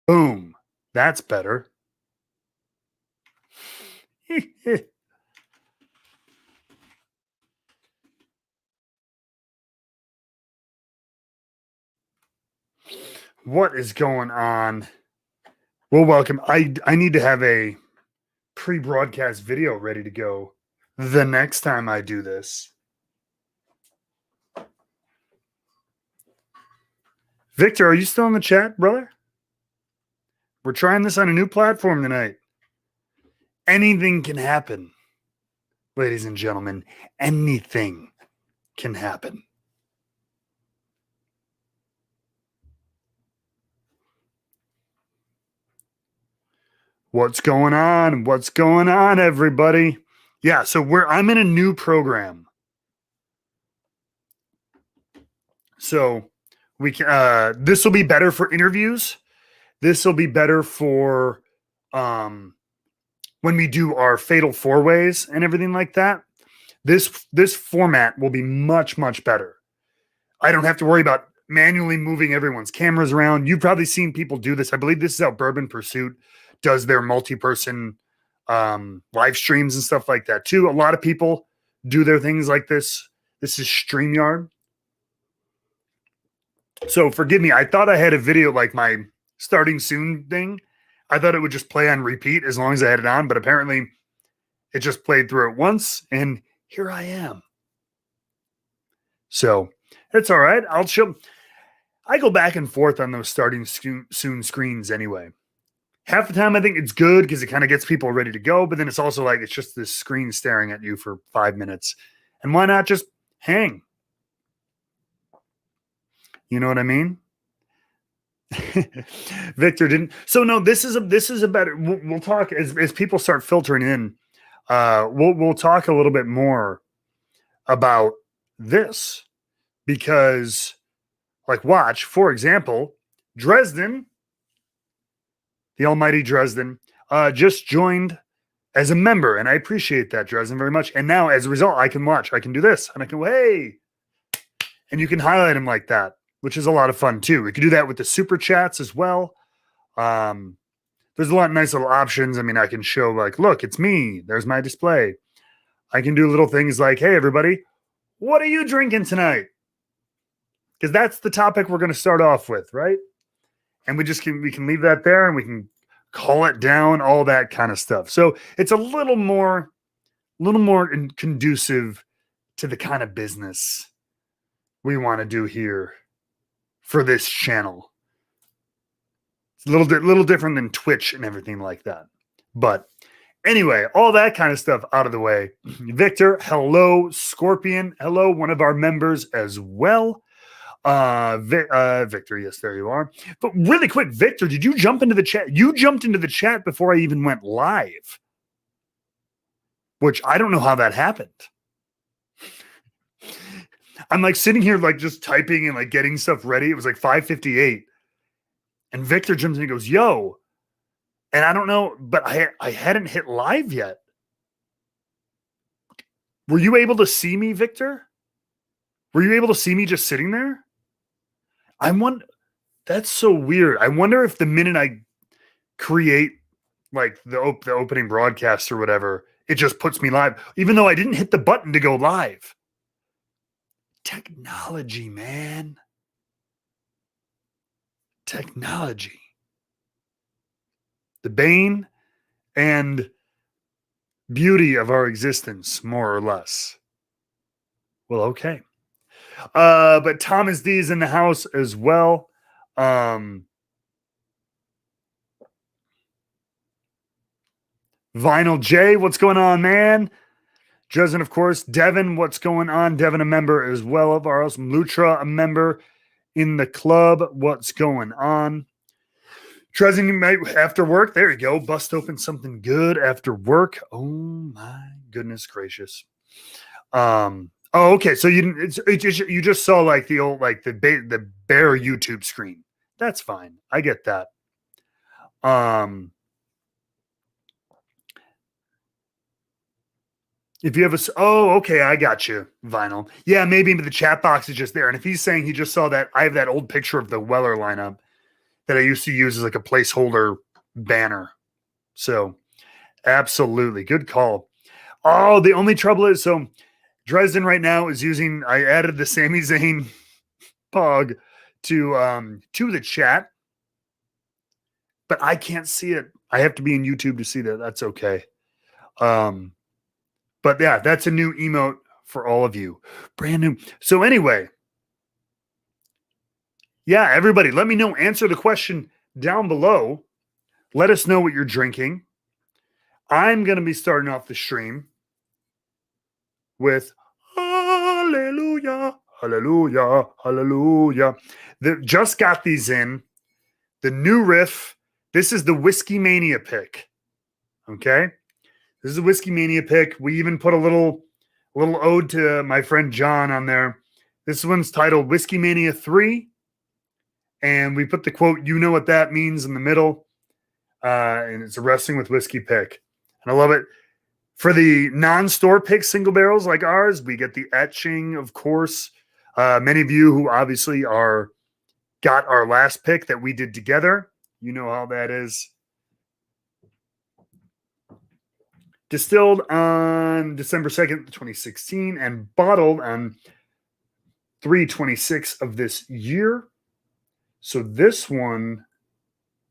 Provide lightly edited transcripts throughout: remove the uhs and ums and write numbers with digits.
Boom. That's better. What is going on? Well, welcome. I need to have a pre-broadcast video ready to go the next time I do this. Victor, are you still in the chat, brother? We're trying this on a new platform tonight. Anything can happen, ladies and gentlemen. Anything can happen. What's going on? What's going on, everybody? Yeah, so I'm in a new program. So we can this will be better for interviews. This will be better for when we do our fatal four ways and everything like that. This format will be much, much better. I don't have to worry about manually moving everyone's cameras around. You've probably seen people do this. I believe this is how Bourbon Pursuit does their multi-person live streams and stuff like that too. A lot of people do their things like this. This is StreamYard. So forgive me. I thought I had a video like my starting soon thing. I thought it would just play on repeat as long as I had it on, but apparently it just played through it once, and here I am. So it's all right. I go back and forth on those starting soon screens anyway. Half the time I think it's good because it kind of gets people ready to go, but then it's also like it's just this screen staring at you for 5 minutes. And why not just hang? You know what I mean? Victor didn't. So no, this is a better. We'll talk as people start filtering in. We'll talk a little bit more about this because, like, watch for example, Dresden, the almighty Dresden, just joined as a member, and I appreciate that, Dresden, very much. And now, as a result, I can watch. I can do this, and I can hey, and you can highlight him like that, which is a lot of fun too. We can do that with the super chats as well. There's a lot of nice little options. I mean, I can show like, look, it's me. There's my display. I can do little things like, hey, everybody, what are you drinking tonight? Because that's the topic we're going to start off with, right? And we can leave that there and we can call it down, all that kind of stuff. So it's a little more conducive to the kind of business we want to do here for this channel. It's a little different than Twitch and everything like that. But anyway, all that kind of stuff out of the way. Victor, hello. Scorpion, hello. One of our members as well. Victor, yes, there you are. But really quick, Victor, did you jump into the chat? You jumped into the chat before I even went live, which I don't know how that happened. I'm like sitting here, like just typing and like getting stuff ready. It was like 5:58. And Victor jumps in and goes, yo. And I don't know, but I hadn't hit live yet. Were you able to see me, Victor? Were you able to see me just sitting there? That's so weird. I wonder if the minute I create like the opening broadcast or whatever, it just puts me live, even though I didn't hit the button to go live. Technology, man. Technology. The bane and beauty of our existence, more or less. Well, okay. But Thomas D is in the house as well. Vinyl J, what's going on, man? Dresden, of course. Devin, what's going on? Devin, a member as well of ours. Lutra, a member in the club. What's going on? Dresden, you might after work. There you go. Bust open something good after work. Oh my goodness gracious. Oh, okay. So you just saw like the old the bare YouTube screen. That's fine. I get that. If you have okay, I got you, Vinyl. Yeah, maybe the chat box is just there. And if he's saying he just saw that, I have that old picture of the Weller lineup. that I used to use as like a placeholder banner. So absolutely good call. Oh, the only trouble is, so Dresden right now is using, I added the Sami Zayn pog to the chat, but I can't see it. I have to be in YouTube to see that. That's okay. But yeah, that's a new emote for all of you. Brand new. So anyway, yeah, everybody, let me know. Answer the question down below. Let us know what you're drinking. I'm going to be starting off the stream with Hallelujah, Hallelujah, Hallelujah. Just got these in. The new Riff. This is the WhiskeyMania pick. Okay? This is a WhiskeyMania pick. We even put a little ode to my friend John on there. This one's titled WhiskeyMania 3. And we put the quote, "You know what that means," in the middle. And it's a wrestling with whiskey pick. And I love it. For the non-store pick single barrels like ours, we get the etching, of course. Many of you who obviously got our last pick that we did together, you know how that is. Distilled on December 2nd, 2016, and bottled on 3/26 of this year. So this one,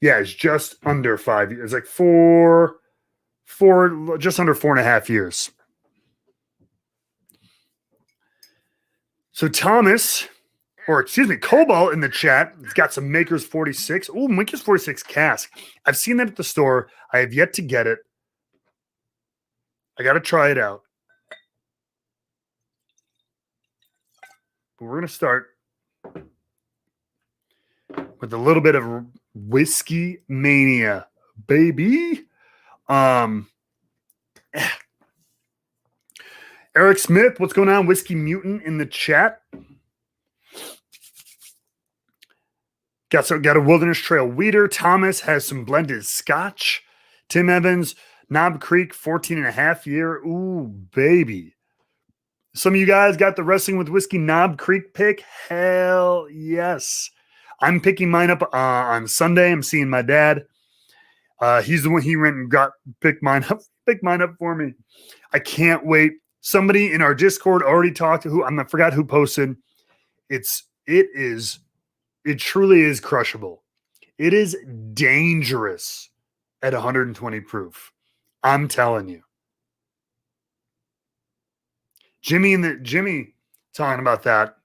yeah, is just under 5 years. Like just under 4.5 years. So Thomas, or excuse me, Cobalt in the chat, has got some Maker's 46. Oh, Maker's 46 cask. I've seen that at the store. I have yet to get it. I got to try it out. But we're going to start with a little bit of WhiskeyMania, baby. Eric Smith, what's going on? Whiskey Mutant in the chat. Got a Wilderness Trail Weeder. Thomas has some blended scotch. Tim Evans, Knob Creek, 14.5 year. Ooh, baby. Some of you guys got the Wrestling with Whiskey Knob Creek pick. Hell yes. I'm picking mine up on Sunday. I'm seeing my dad. He's the one he went and picked mine up for me. I can't wait. Somebody in our Discord already talked to I forgot who posted. It truly is crushable. It is dangerous at 120 proof. I'm telling you. Jimmy talking about that.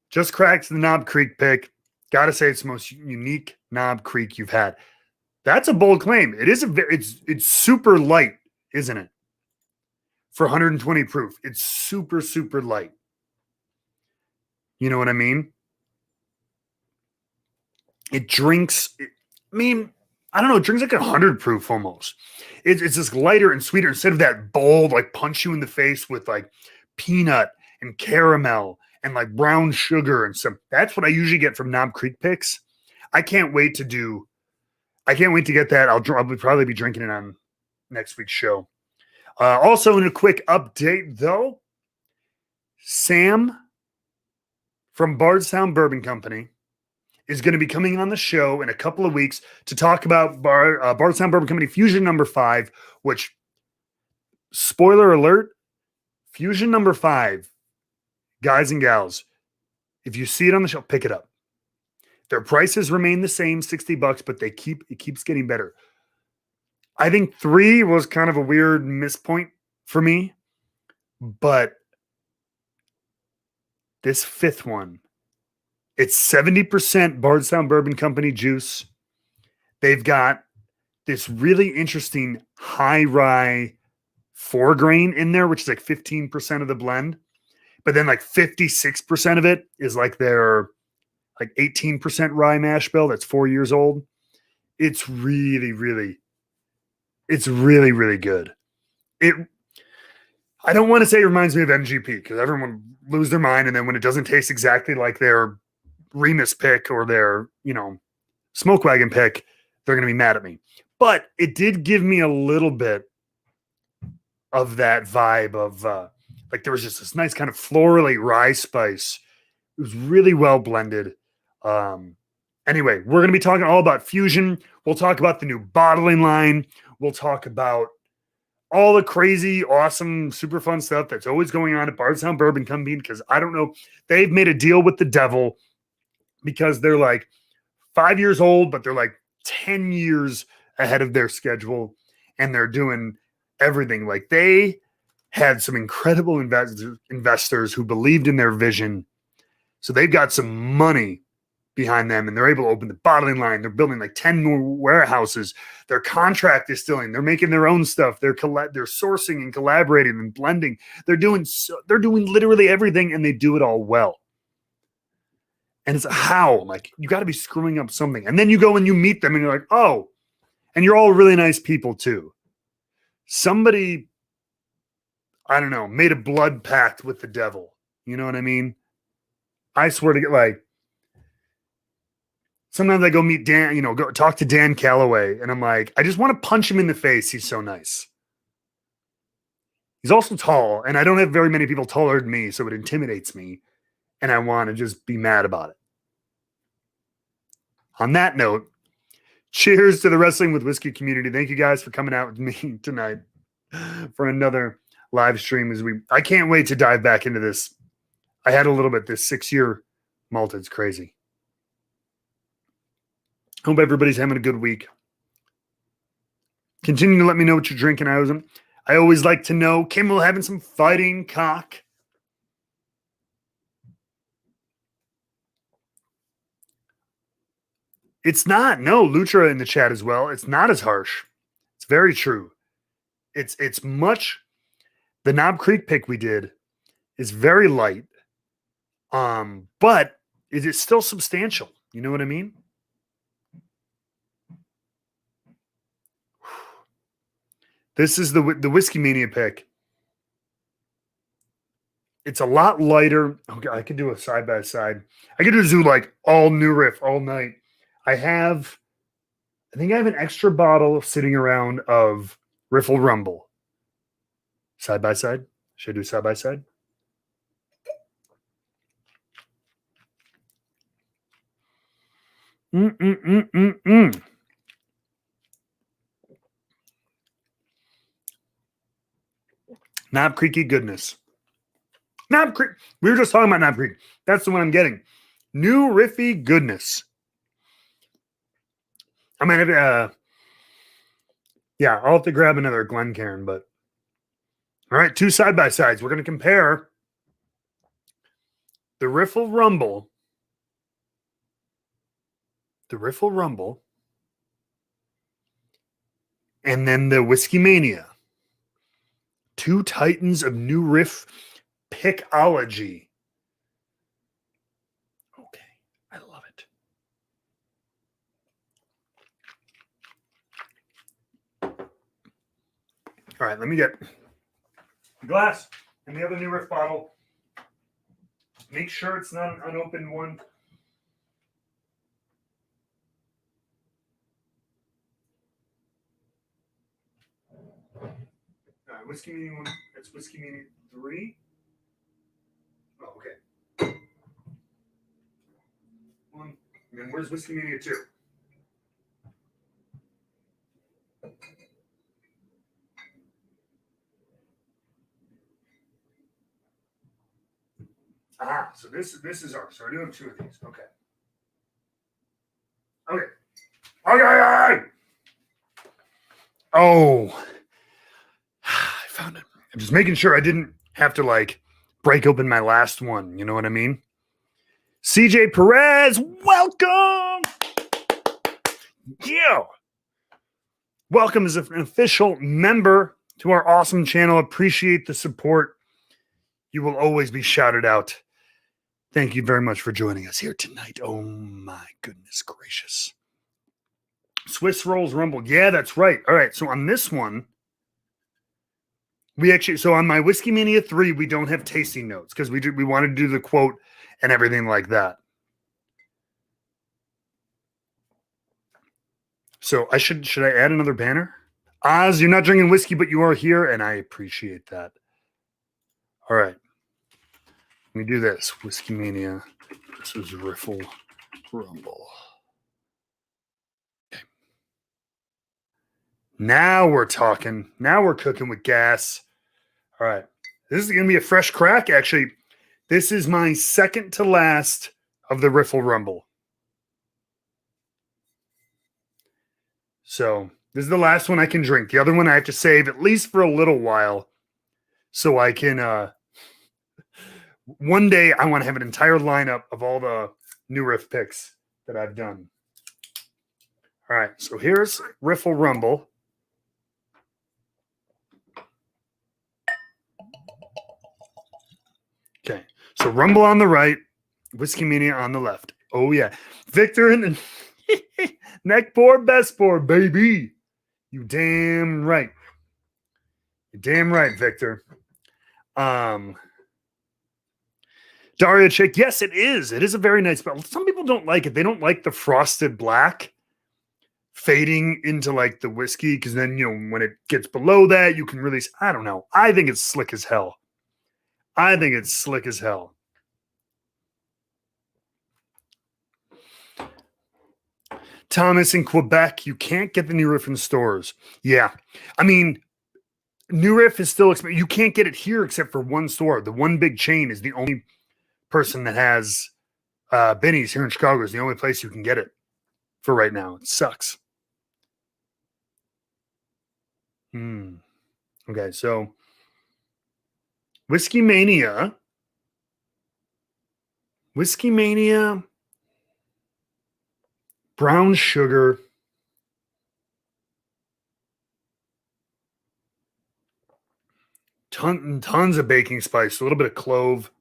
Just cracked the Knob Creek pick. Gotta say it's the most unique Knob Creek you've had. That's a bold claim. It's super light, isn't it? For 120 proof. It's super, super light. You know what I mean? It drinks, I don't know, it drinks like 100 proof almost. It's just lighter and sweeter instead of that bold, like punch you in the face with like peanut and caramel and like brown sugar and some. That's what I usually get from Knob Creek picks. I can't wait to get that. I'll probably be drinking it on next week's show. Also, in a quick update, though, Sam from Bardstown Bourbon Company is going to be coming on the show in a couple of weeks to talk about Bardstown Bourbon Company Fusion number 5, which, spoiler alert, Fusion number 5, guys and gals, if you see it on the shelf, pick it up. Their prices remain the same, $60, but it keeps getting better. I think 3 was kind of a weird mispoint for me, but this 5th one, it's 70% Bardstown Bourbon Company juice. They've got this really interesting high rye 4-grain in there, which is like 15% of the blend. But then like 56% of it is like their like 18% rye mash bill that's 4 years old. It's really, really good. I don't want to say it reminds me of MGP because everyone lose their mind. And then when it doesn't taste exactly like their Remus pick or their, Smoke Wagon pick, they're going to be mad at me. But it did give me a little bit of that vibe of like there was just this nice kind of florally rye spice. It was really well blended. Anyway, we're going to be talking all about Fusion. We'll talk about the new bottling line. We'll talk about all the crazy, awesome, super fun stuff that's always going on at Bardstown Bourbon Company, because I don't know. They've made a deal with the devil because they're like 5 years old, but they're like 10 years ahead of their schedule, and they're doing everything. Like, they had some incredible investors who believed in their vision. So they've got some money behind them, and they're able to open the bottling line. They're building like 10 more warehouses. They're contract distilling. They're making their own stuff. They're sourcing and collaborating and blending. They're doing literally everything, and they do it all well. And it's how, like, you got to be screwing up something. And then you go and you meet them and you're like, oh, and you're all really nice people too. Somebody, I don't know, made a blood pact with the devil. You know what I mean? I swear to God, like, sometimes I go meet Dan, go talk to Dan Calloway, and I'm like, I just want to punch him in the face. He's so nice. He's also tall, and I don't have very many people taller than me, so it intimidates me, and I want to just be mad about it. On that note, cheers to the Wrestling with Whiskey community. Thank you guys for coming out with me tonight for another live stream. I can't wait to dive back into this. I had a little bit this 6-year malted's crazy. Hope everybody's having a good week. Continue to let me know what you're drinking. I always like to know. Kimmel having some fighting cock. It's not. No, Lutra in the chat as well. It's not as harsh. It's very true. It's much. The Knob Creek pick we did is very light. But it is still substantial. You know what I mean? This is the WhiskeyMania pick. It's a lot lighter. Okay, I could do a side by side. I could do like all new Riff all night. I think I have an extra bottle sitting around of Riffle Rumble. Side by side. Should I do side by side? Knob Creeky goodness. Knob Creek. We were just talking about Knob Creek. That's the one I'm getting. New Riffy goodness. I might have, I'll have to grab another Glencairn, but all right, 2 side by sides. We're going to compare the Riffle Rumble, and then the WhiskeyMania. 2 titans of new Riff pickology. Okay, I love it. All right, let me get the glass and the other new Riff bottle. Make sure it's not an unopened one. All right, WhiskeyMania 1. That's WhiskeyMania 3. Oh, okay. 1. And then where's WhiskeyMania 2? So this is ours. So we're doing 2 of these. Okay. Oh, I found it. I'm just making sure I didn't have to like break open my last one. You know what I mean? CJ Perez, welcome. Yeah. Welcome as an official member to our awesome channel. Appreciate the support. You will always be shouted out. Thank you very much for joining us here tonight. Oh my goodness gracious. Swiss Rolls Rumble. Yeah, that's right. All right. So on this one, so on my WhiskeyMania 3, we don't have tasting notes because we wanted to do the quote and everything like that. So should I add another banner? Oz, you're not drinking whiskey, but you are here, and I appreciate that. All right. Let me do this. WhiskeyMania. This is Riffle Rumble. Now we're talking. Now we're cooking with gas. All right. This is going to be a fresh crack, actually. This is my second to last of the Riffle Rumble. So this is the last one I can drink. The other one I have to save at least for a little while so I can, one day I want to have an entire lineup of all the new Riff picks that I've done. All right. So here's Riffle Rumble. Okay. So Rumble on the right, WhiskeyMania on the left. Oh, yeah. Victor in the neck pour, best pour, baby. You damn right. You're damn right, Victor. Daria Chick, yes, it is. It is a very nice bottle. Some people don't like it. They don't like the frosted black fading into like the whiskey because then, you know, when it gets below that, you can really, I don't know. I think it's slick as hell. I think it's slick as hell. Thomas in Quebec, you can't get the New Riff in stores. Yeah. I mean, New Riff is still expensive. You can't get it here except for one store. The one big chain is the only person that has Benny's here in Chicago. Is the only place you can get it for right now. It sucks. Okay, so WhiskeyMania. WhiskeyMania. Brown sugar. Tons of baking spice. A little bit of clove.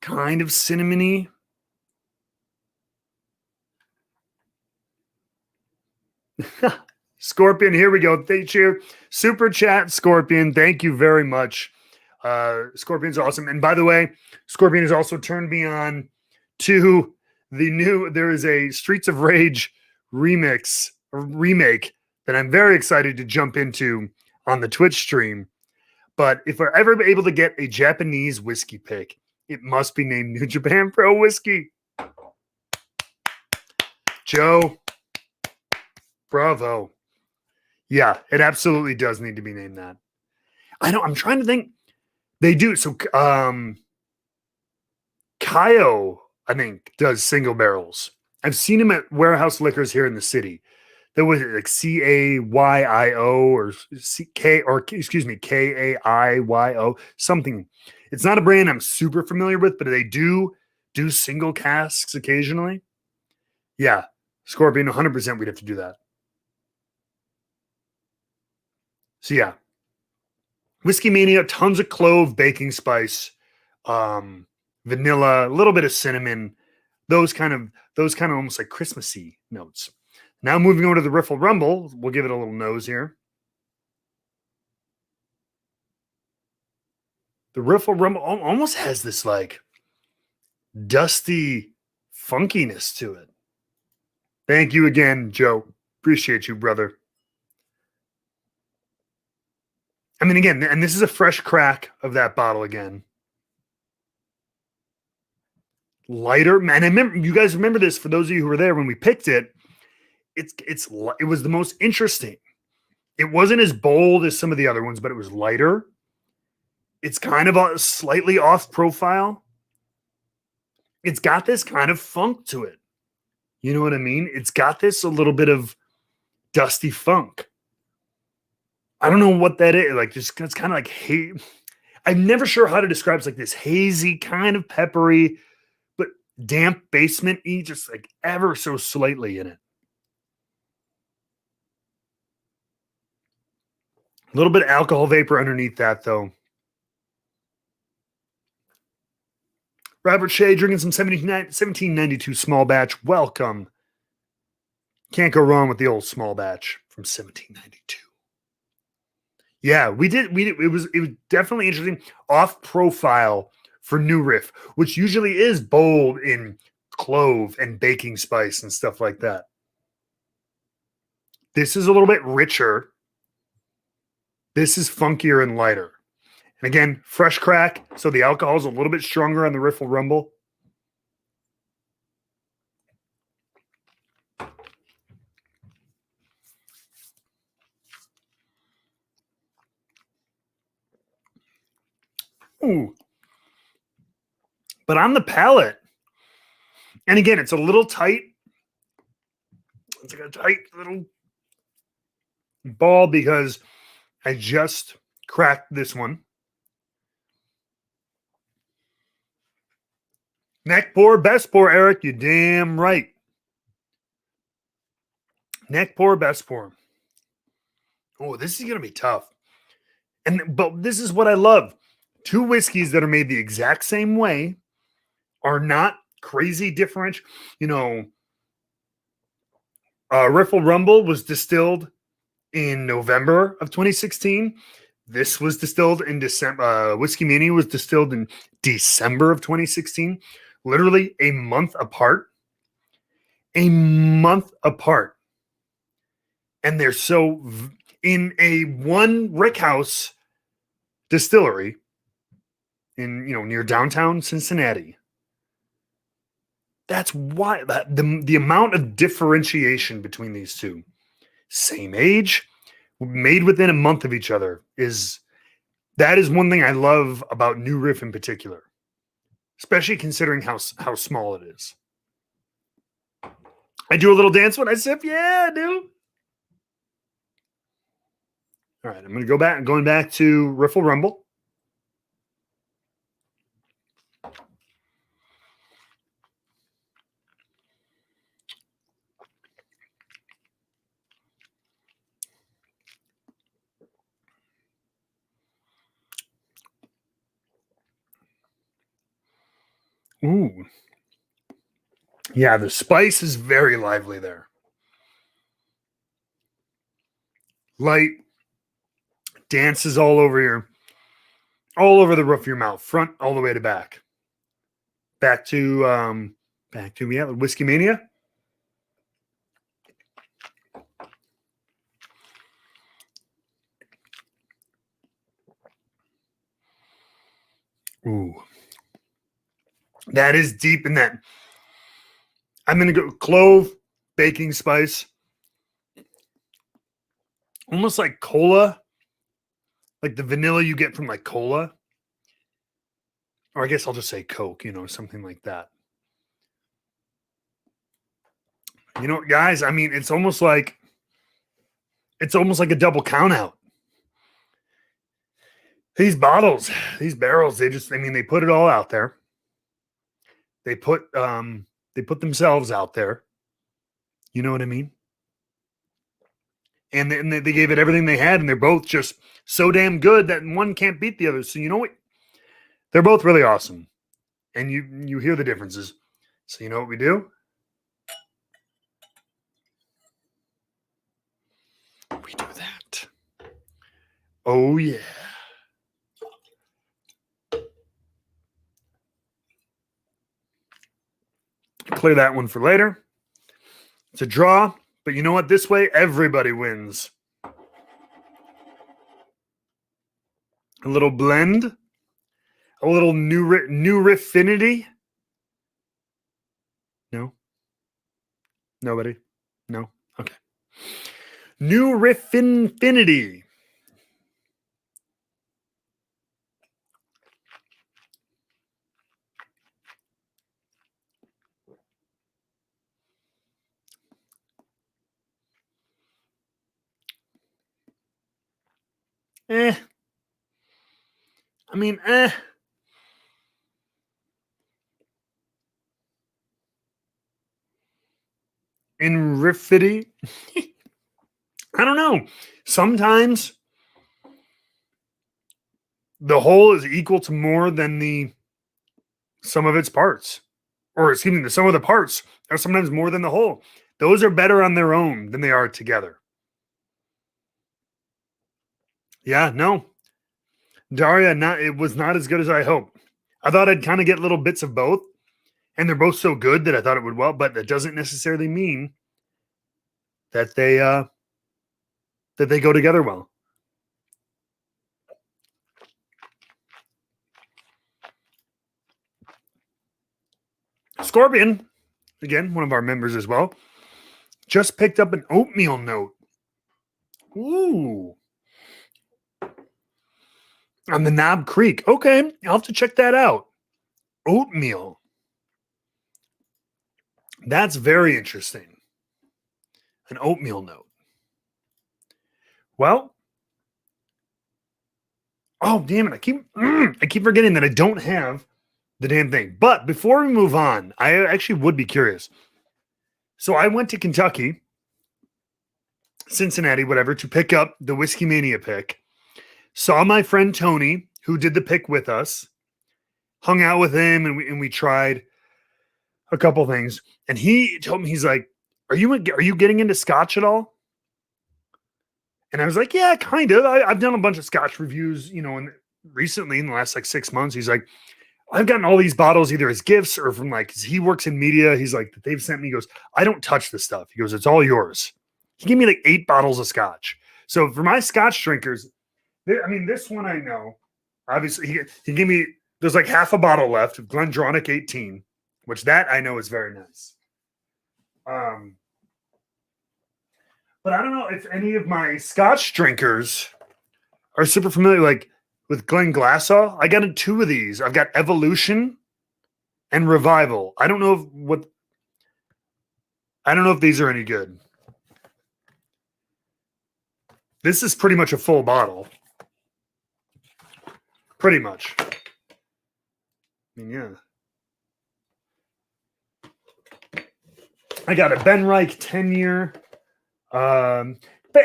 Kind of cinnamony. Scorpion, here we go. Thank you. Super chat, Scorpion. Thank you very much. Scorpion's awesome. And by the way, Scorpion has also turned me on to the new, there is a Streets of Rage remake that I'm very excited to jump into on the Twitch stream. But if we're ever able to get a Japanese whiskey pick, it must be named New Japan Pro Whiskey. Joe, bravo. Yeah, it absolutely does need to be named that. I know, I'm trying to think. They do. So Kaio, I think, does single barrels. I've seen him at Warehouse Liquors here in the city. There was like CAYIO or KAIYO, something. It's not a brand I'm super familiar with, but they do single casks occasionally. Yeah, Scorpion, 100% we'd have to do that. So yeah, WhiskeyMania, tons of clove, baking spice, vanilla, a little bit of cinnamon, those kind of almost like Christmassy notes. Now moving over to the Riffle Rumble, we'll give it a little nose here. The Riffle Rumble almost has this like dusty funkiness to it. Thank you again, Joe. Appreciate you, brother. I mean, again, and this is a fresh crack of that bottle again. Lighter, man. I remember, you guys remember this, for those of you who were there when we picked it. It was the most interesting. It wasn't as bold as some of the other ones, but it was lighter. It's kind of a slightly off profile. It's got this kind of funk to it. You know what I mean? It's got this a little bit of dusty funk. I don't know what that is. Like, it's kind of like I'm never sure how to describe it. It's like this hazy, kind of peppery, but damp basement-y, just like ever so slightly in it. A little bit of alcohol vapor underneath that, though. Robert Shea drinking some 1792 small batch. Welcome. Can't go wrong with the old small batch from 1792. Yeah, we did. It was definitely interesting. Off profile for New Riff, which usually is bold in clove and baking spice and stuff like that. This is a little bit richer. This is funkier and lighter. And again, fresh crack, so the alcohol is a little bit stronger on the Riffle Rumble. Ooh. But on the palate, and again, it's a little tight. It's like a tight little ball because I just cracked this one. Neck pour, best pour, Eric. You damn right. Neck pour, best pour. Oh, this is gonna be tough. But this is what I love. Two whiskeys that are made the exact same way are not crazy different. You know, Riffle Rumble was distilled in November of 2016. This was distilled in December. WhiskeyMania was distilled in December of 2016. Literally a month apart. A month apart. And they're so in a one Rickhouse distillery in, near downtown Cincinnati. That's why the amount of differentiation between these two, same age, made within a month of each other, that is one thing I love about New Riff in particular, especially considering how small it is. I do a little dance when I sip. Yeah, I do. All right, I'm going to go back. I'm going back to Riffle Rumble. Ooh. Yeah, the spice is very lively there. Light dances all over the roof of your mouth, front all the way to back. Back to WhiskeyMania. Ooh. That is deep in that. I'm going to go clove, baking spice. Almost like cola. Like the vanilla you get from like cola. Or I guess I'll just say Coke, something like that. Guys, I mean, it's almost like a double count out. These bottles, these barrels, they put it all out there. They put themselves out there. You know what I mean? And they gave it everything they had, and they're both just so damn good that one can't beat the other. So you know what? They're both really awesome. And you hear the differences. So you know what we do? We do that. Oh, yeah. Clear that one for later. It's a draw, but you know what? This way, everybody wins. A little blend. A little new Riffinity. No? Nobody? No? Okay. New Riffinity. I mean, In Riffity, I don't know. Sometimes the whole is equal to more than the sum of its parts. Or excuse me, the sum of the parts are sometimes more than the whole. Those are better on their own than they are together. Yeah, no. Daria, it was not as good as I hoped. I thought I'd kind of get little bits of both, and they're both so good that I thought it would but that doesn't necessarily mean that they go together well. Scorpion, again, one of our members as well, just picked up an oatmeal note. Ooh. on the Knob Creek. Okay, I'll have to check that out. Oatmeal. That's very interesting. An oatmeal note. Well, oh damn it! I keep forgetting that I don't have the damn thing. But before we move on, I actually would be curious. So I went to Kentucky, Cincinnati, whatever, to pick up the WhiskeyMania pick. Saw my friend Tony, who did the pick with us, hung out with him, and we tried a couple things. And he told me, he's like, are you getting into Scotch at all? And I was like, yeah, kind of. I've done a bunch of Scotch reviews, recently in the last like 6 months. He's like, I've gotten all these bottles either as gifts or from like, he works in media. He's like, they've sent me. He goes, I don't touch this stuff. He goes, it's all yours. He gave me like 8 bottles of Scotch. So for my Scotch drinkers, this one I know. Obviously, he gave me, there's like half a bottle left of Glendronach 18, which that I know is very nice. But I don't know if any of my Scotch drinkers are super familiar, like with Glenglassaugh. I got 2 of these. I've got Evolution and Revival. I don't know if these are any good. This is pretty much a full bottle. Pretty much. I mean, yeah. I got a Ben Reich 10-year.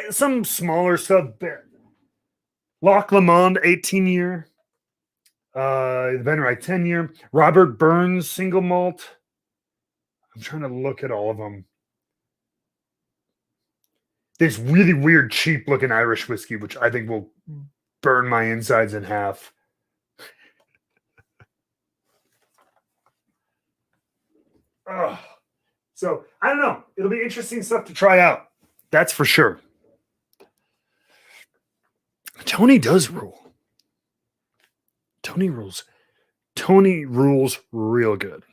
Some smaller stuff. Loch Lomond 18-year. Ben Reich 10-year. Robert Burns single malt. I'm trying to look at all of them. This really weird, cheap looking Irish whiskey, which I think will burn my insides in half. So I don't know. It'll be interesting stuff to try out. That's for sure. Tony does rule. Tony rules. Tony rules real good.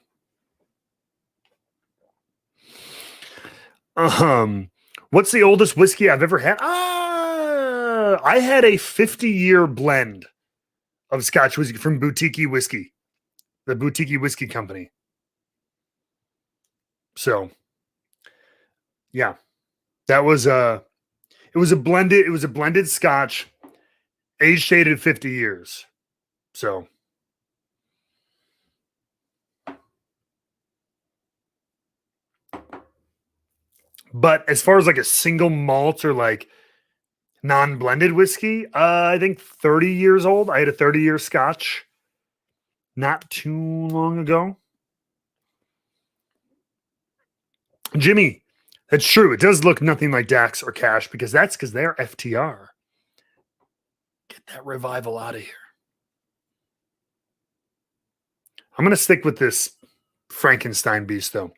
What's the oldest whiskey I've ever had? I had a 50-year blend of Scotch whiskey from Boutique Whiskey, the Boutique Whiskey Company. So, yeah, that was it was a blended Scotch, age dated 50 years. So, but as far as like a single malt or like non-blended whiskey, I think 30 years old. I had a 30-year Scotch not too long ago. Jimmy, that's true. It does look nothing like Dax or Cash because they're FTR. Get that Revival out of here. I'm going to stick with this Frankenstein beast, though.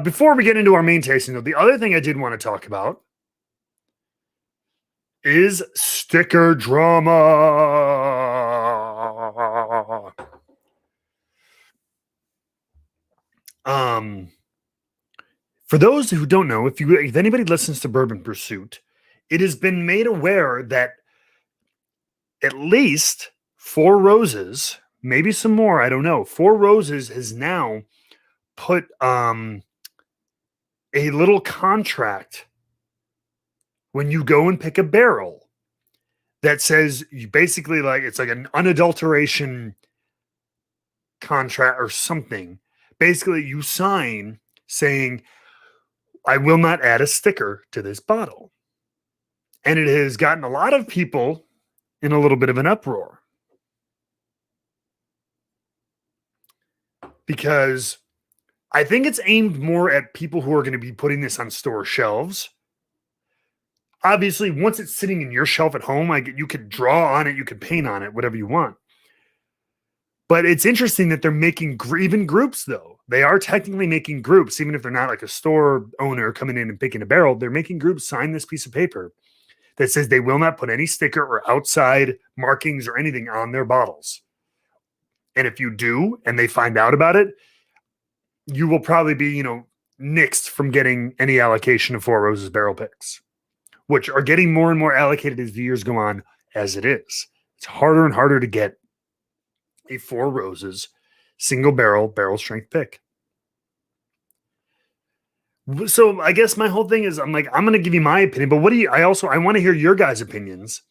Before we get into our main tasting, though, the other thing I did want to talk about is sticker drama. For those who don't know, if anybody listens to Bourbon Pursuit, it has been made aware that at least Four Roses, maybe some more, I don't know. Four Roses has now put a little contract when you go and pick a barrel that says you basically it's like an unadulteration contract or something. Basically, you sign saying, I will not add a sticker to this bottle. And it has gotten a lot of people in a little bit of an uproar. Because I think it's aimed more at people who are going to be putting this on store shelves. Obviously, once it's sitting in your shelf at home, you could draw on it, you could paint on it, whatever you want. But it's interesting that they're making even groups, though. They are technically making groups, even if they're not like a store owner coming in and picking a barrel. They're making groups sign this piece of paper that says they will not put any sticker or outside markings or anything on their bottles. And if you do, and they find out about it, you will probably be, nixed from getting any allocation of Four Roses barrel picks, which are getting more and more allocated as the years go on, as it is. It's harder and harder to get a Four Roses single barrel strength pick. So I guess my whole thing is I'm going to give you my opinion, but I want to hear your guys' opinions.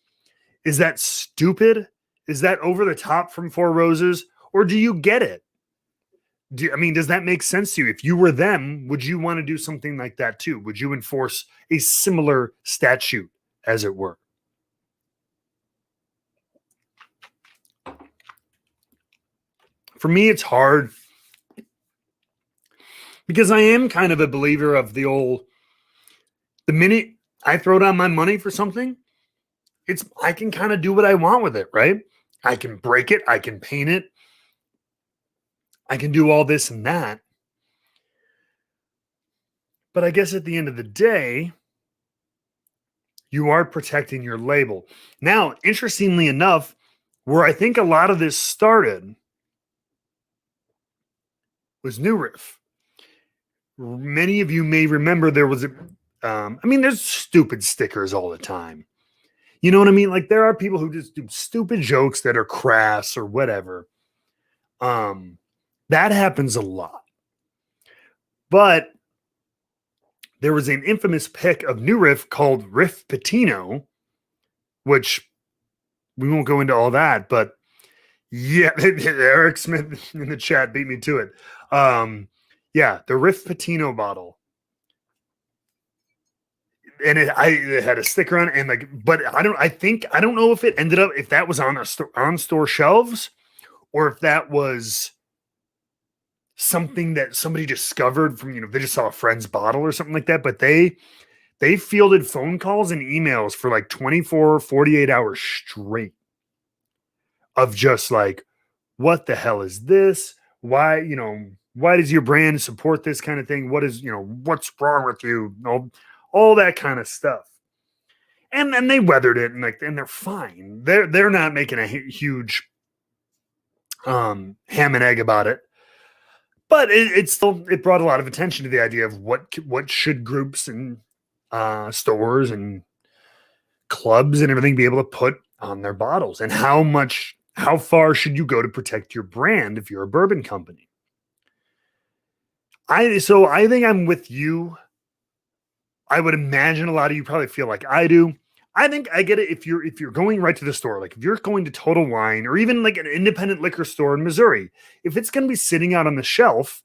Is that stupid? Is that over the top from Four Roses? Or do you get it? Does that make sense to you? If you were them, would you want to do something like that too? Would you enforce a similar statute, as it were? For me, it's hard because I am kind of a believer of the minute I throw down my money for something, I can kind of do what I want with it, right? I can break it. I can paint it. I can do all this and that. But I guess at the end of the day, you are protecting your label. Now, interestingly enough, where I think a lot of this started was New Riff. Many of you may remember there was there's stupid stickers all the time. You know what I mean? Like there are people who just do stupid jokes that are crass or whatever. That happens a lot. But there was an infamous pick of New Riff called Riff Patino, which we won't go into all that, but yeah, Eric Smith in the chat beat me to it. The Riff Patino bottle. And it had a sticker on it, and but I don't know if it ended up, if that was on store shelves, or if that was something that somebody discovered from, they just saw a friend's bottle or something like that. But they fielded phone calls and emails for like 24, 48 hours straight of just like, what the hell is this? Why does your brand support this kind of thing? What's wrong with you? All that kind of stuff. And they weathered it and they're fine. They're not making a huge ham and egg about it. But it brought a lot of attention to the idea of what should groups and stores and clubs and everything be able to put on their bottles, and how far should you go to protect your brand if you're a bourbon company? I think I'm with you. I would imagine a lot of you probably feel like I do. I think I get it if you're going right to the store, like if you're going to Total Wine or even like an independent liquor store in Missouri, if it's going to be sitting out on the shelf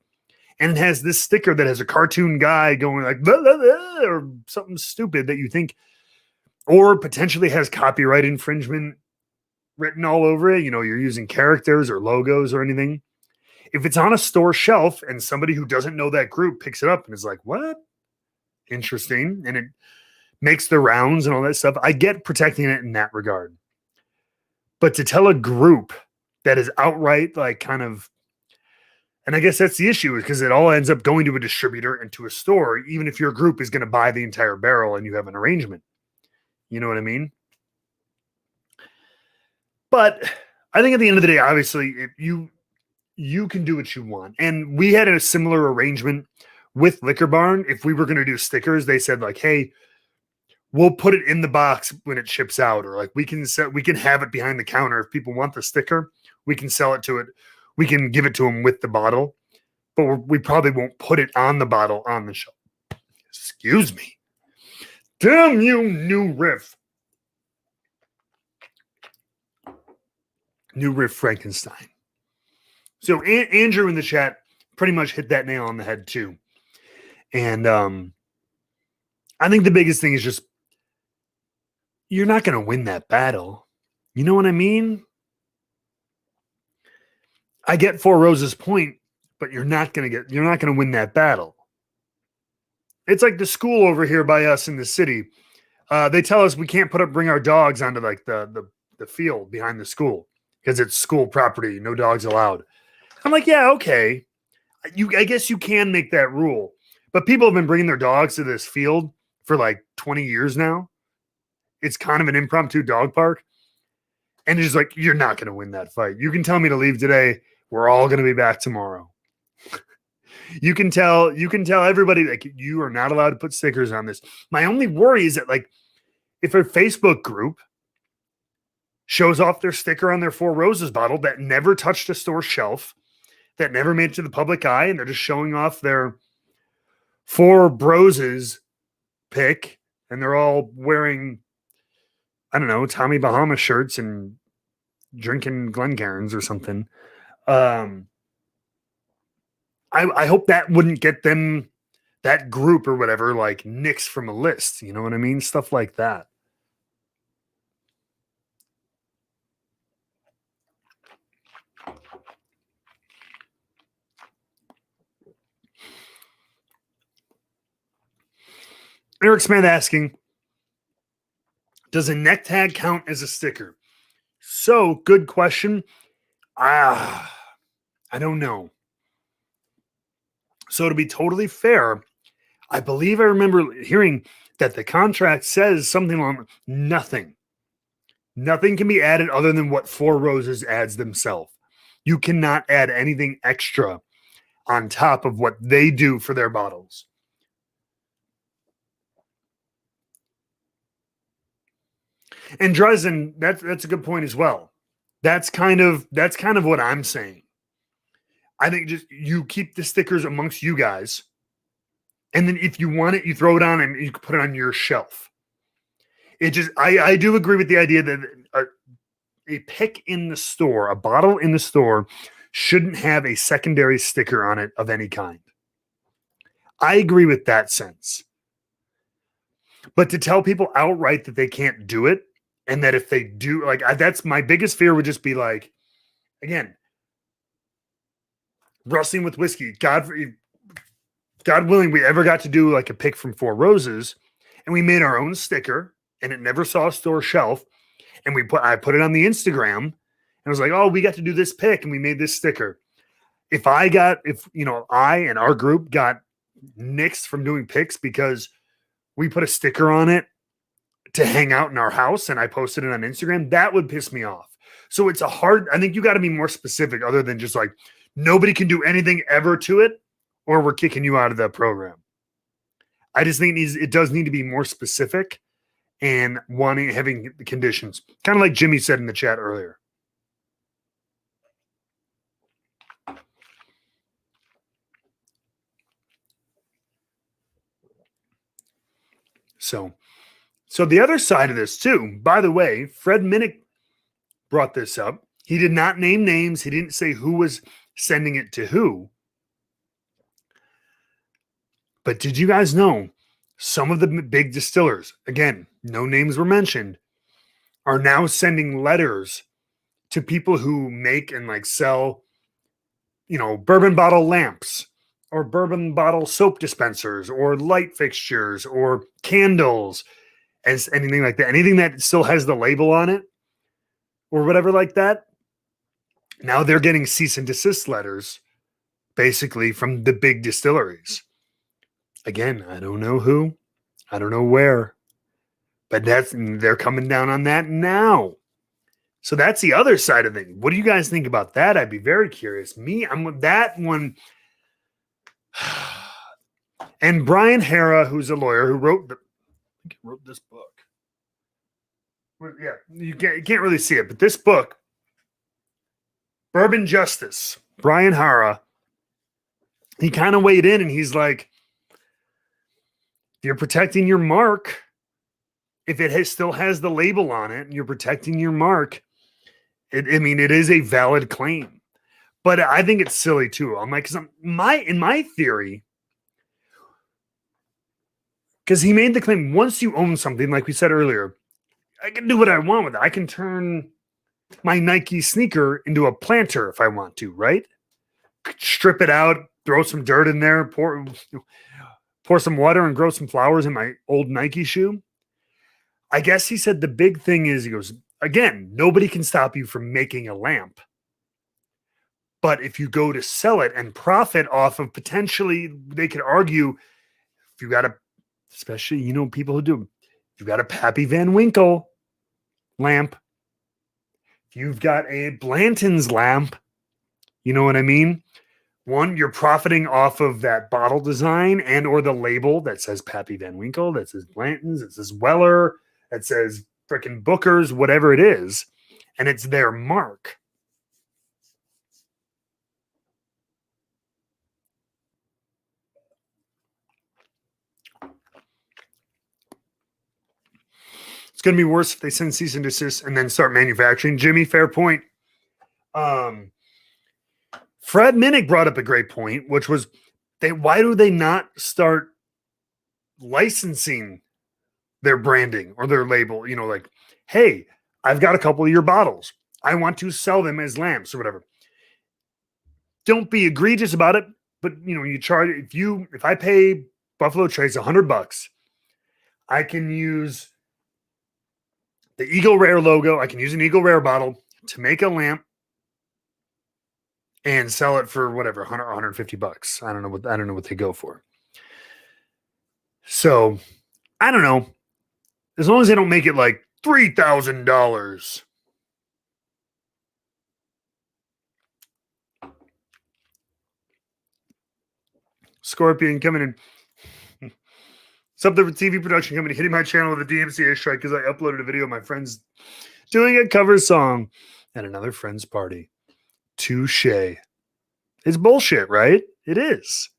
and it has this sticker that has a cartoon guy going like blah, blah, blah, or something stupid that you think, or potentially has copyright infringement written all over it, you're using characters or logos or anything. If it's on a store shelf and somebody who doesn't know that group picks it up and is like, what? Interesting. And it makes the rounds and all that stuff. I get protecting it in that regard. But to tell a group that is outright like kind of, and I guess that's the issue, is because it all ends up going to a distributor and to a store, even if your group is going to buy the entire barrel and you have an arrangement. You know what I mean? But I think at the end of the day, obviously, you can do what you want. And we had a similar arrangement with Liquor Barn. If we were going to do stickers, they said like, hey, we'll put it in the box when it ships out, or like we can have it behind the counter. If people want the sticker, we can sell it to it. We can give it to them with the bottle, but we probably won't put it on the bottle on the shelf. Excuse me. Damn you, New Riff. New Riff Frankenstein. So Andrew in the chat pretty much hit that nail on the head too. And I think the biggest thing is just, you're not going to win that battle. You know what I mean? I get Four Roses' point, but you're not going to win that battle. It's like the school over here by us in the city. They tell us we can't bring our dogs onto like the field behind the school because it's school property. No dogs allowed. I'm like, yeah, okay. I guess you can make that rule, but people have been bringing their dogs to this field for like 20 years now. It's kind of an impromptu dog park. And it's just like, you're not going to win that fight. You can tell me to leave today. We're all going to be back tomorrow. You can tell everybody like you are not allowed to put stickers on this. My only worry is that like if a Facebook group shows off their sticker on their Four Roses bottle that never touched a store shelf, that never made it to the public eye, and they're just showing off their Four Broses pick, and they're all wearing, I don't know, Tommy Bahama shirts and drinking Glencairns or something. I hope that wouldn't get them, that group or whatever, like nixed from a list. You know what I mean? Stuff like that. Eric Smith asking, does a neck tag count as a sticker? So, good question. I don't know. So, to be totally fair, I believe I remember hearing that the contract says something along nothing. Nothing can be added other than what Four Roses adds themselves. You cannot add anything extra on top of what they do for their bottles. And Dresden, that's a good point as well. That's kind of what I'm saying. I think just you keep the stickers amongst you guys, and then if you want it, you throw it on and you can put it on your shelf. It just I do agree with the idea that a pick in the store, a bottle in the store, shouldn't have a secondary sticker on it of any kind. I agree with that sense. But to tell people outright that they can't do it, and that if they do, like, that's my biggest fear would just be like, again, rustling with whiskey. God willing, we ever got to do like a pick from Four Roses, and we made our own sticker, and it never saw a store shelf. And I put it on the Instagram, and I was like, oh, we got to do this pick, and we made this sticker. If I and our group got nixed from doing picks because we put a sticker on it to hang out in our house and I posted it on Instagram, that would piss me off. So it's I think you got to be more specific other than just like, nobody can do anything ever to it or we're kicking you out of the program. I just think it does need to be more specific and having the conditions, kind of like Jimmy said in the chat earlier. So the other side of this too, by the way, Fred Minnick brought this up. He did not name names. He didn't say who was sending it to who. But did you guys know some of the big distillers, again, no names were mentioned, are now sending letters to people who make and like sell, bourbon bottle lamps or bourbon bottle soap dispensers or light fixtures or candles, as anything like that, anything that still has the label on it or whatever like that. Now they're getting cease and desist letters basically from the big distilleries. Again, I don't know who, I don't know where, but they're coming down on that now. So that's the other side of things. What do you guys think about that? I'd be very curious. I'm with that one. And Brian Hara, who's a lawyer who wrote this book. Yeah, you can't really see it, but this book, Bourbon Justice, Brian Hara, he kind of weighed in and he's like, if you're protecting your mark, if it still has the label on it and you're protecting your mark, it is a valid claim. But I think it's silly too. I'm like, in my theory, because he made the claim, once you own something, like we said earlier, I can do what I want with it. I can turn my Nike sneaker into a planter if I want to, right? Strip it out, throw some dirt in there, pour some water and grow some flowers in my old Nike shoe. I guess he said the big thing is, he goes, again, nobody can stop you from making a lamp. But if you go to sell it and profit off of, potentially, they could argue, if you got especially, people who do, if you've got a Pappy Van Winkle lamp, if you've got a Blanton's lamp, you know what I mean? One, you're profiting off of that bottle design and or the label that says Pappy Van Winkle, that says Blanton's, that says Weller, that says frickin' Booker's, whatever it is. and it's their mark. It's going to be worse if they send cease and desist and then start manufacturing. Jimmy, fair point. Fred Minnick brought up a great point, which was why do they not start licensing their branding or their label? You know, like, hey, I've got a couple of your bottles. I want to sell them as lamps or whatever. Don't be egregious about it, but you know, you charge if I pay Buffalo Trace $100, I can use the Eagle Rare logo. I can use an Eagle Rare bottle to make a lamp and sell it for whatever, $100 or $150. I don't know what they go for. So I don't know. As long as they don't make it like $3,000. Scorpion coming in. Something for TV production company hitting my channel with a DMCA strike because I uploaded a video of my friends doing a cover song at another friend's party. Touche. It's bullshit, right? It is.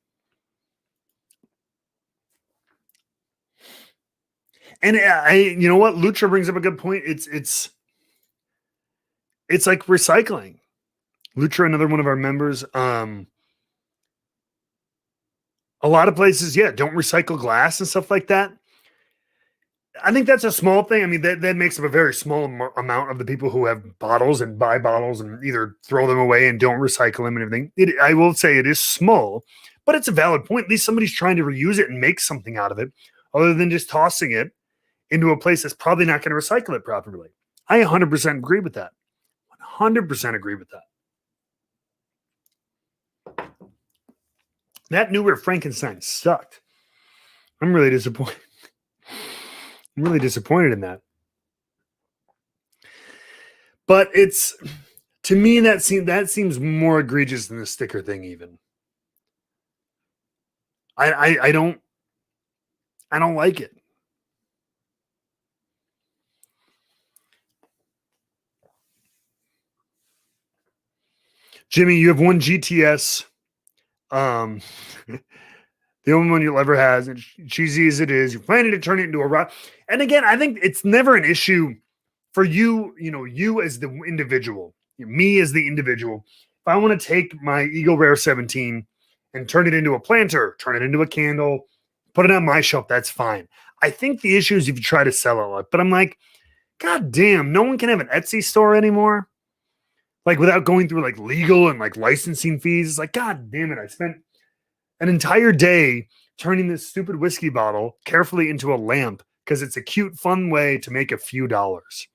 And you know what? Lucha brings up a good point. It's like recycling. Lucha, another one of our members. A lot of places, don't recycle glass and stuff like that. I think that's a small thing. I mean, that makes up a very small amount of the people who have bottles and buy bottles and either throw them away and don't recycle them and everything. I will say it is small, but it's a valid point. At least somebody's trying to reuse it and make something out of it other than just tossing it into a place that's probably not going to recycle it properly. I 100% agree with that. 100% agree with that. That newer Frankenstein sucked. I'm really disappointed. I'm really disappointed in that. But to me, that seems more egregious than the sticker thing even. I don't like it. Jimmy, you have one GTS. The only one you'll ever have, and cheesy as it is, you're planning to turn it into a rock. And again, I think it's never an issue for you, you as the individual, me as the individual. If I want to take my Eagle Rare 17 and turn it into a planter, turn it into a candle, put it on my shelf, that's fine. I think the issue is if you try to sell it, but I'm like, God damn, no one can have an Etsy store anymore. Like without going through like legal and like licensing fees. It's like, God damn it. I spent an entire day turning this stupid whiskey bottle carefully into a lamp because it's a cute, fun way to make a few dollars.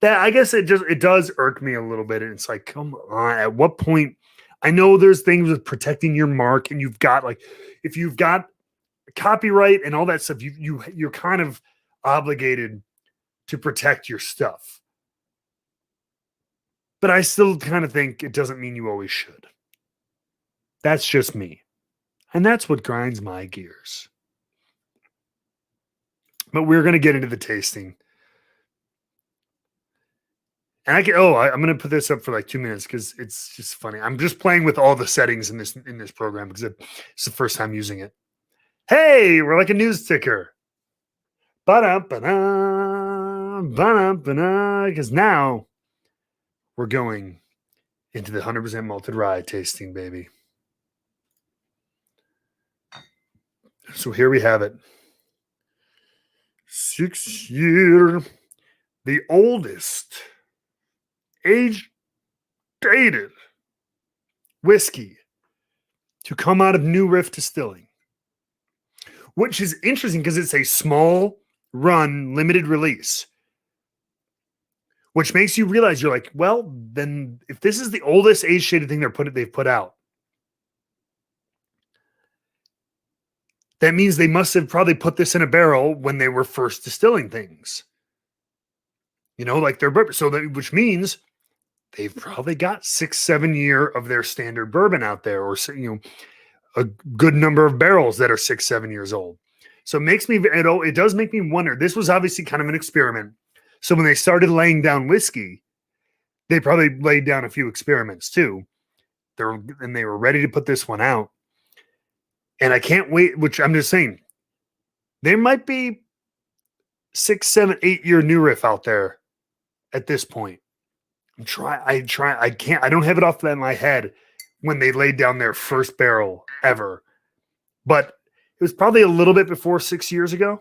That I guess it does irk me a little bit. And it's like, come on, at what point? I know there's things with protecting your mark, and you've got like, if you've got copyright and all that stuff, you're kind of obligated to protect your stuff. But I still kind of think it doesn't mean you always should. That's just me. And that's what grinds my gears. But we're going to get into the tasting. And I'm going to put this up for like 2 minutes because it's just funny. I'm just playing with all the settings in this program because it's the first time using it. Hey, we're like a news ticker. Because now we're going into the 100% malted rye tasting, baby. So here we have it. 6 year, the oldest age-dated whiskey to come out of New Riff Distilling, which is interesting because it's a small run, limited release. Which makes you realize you're like, well, then if this is the oldest age-shaded thing they've put out, that means they must have probably put this in a barrel when they were first distilling things. Like their bourbon. Which means they've probably got 6-7 year of their standard bourbon out there, or a good number of barrels that are 6-7 years old. So it makes me, it does make me wonder. This was obviously kind of an experiment. So when they started laying down whiskey, they probably laid down a few experiments too. They were ready to put this one out. And I can't wait, which I'm just saying, there might be 6, 7, 8 year new Riff out there at this point. I don't have it off of my head when they laid down their first barrel ever. But it was probably a little bit before 6 years ago.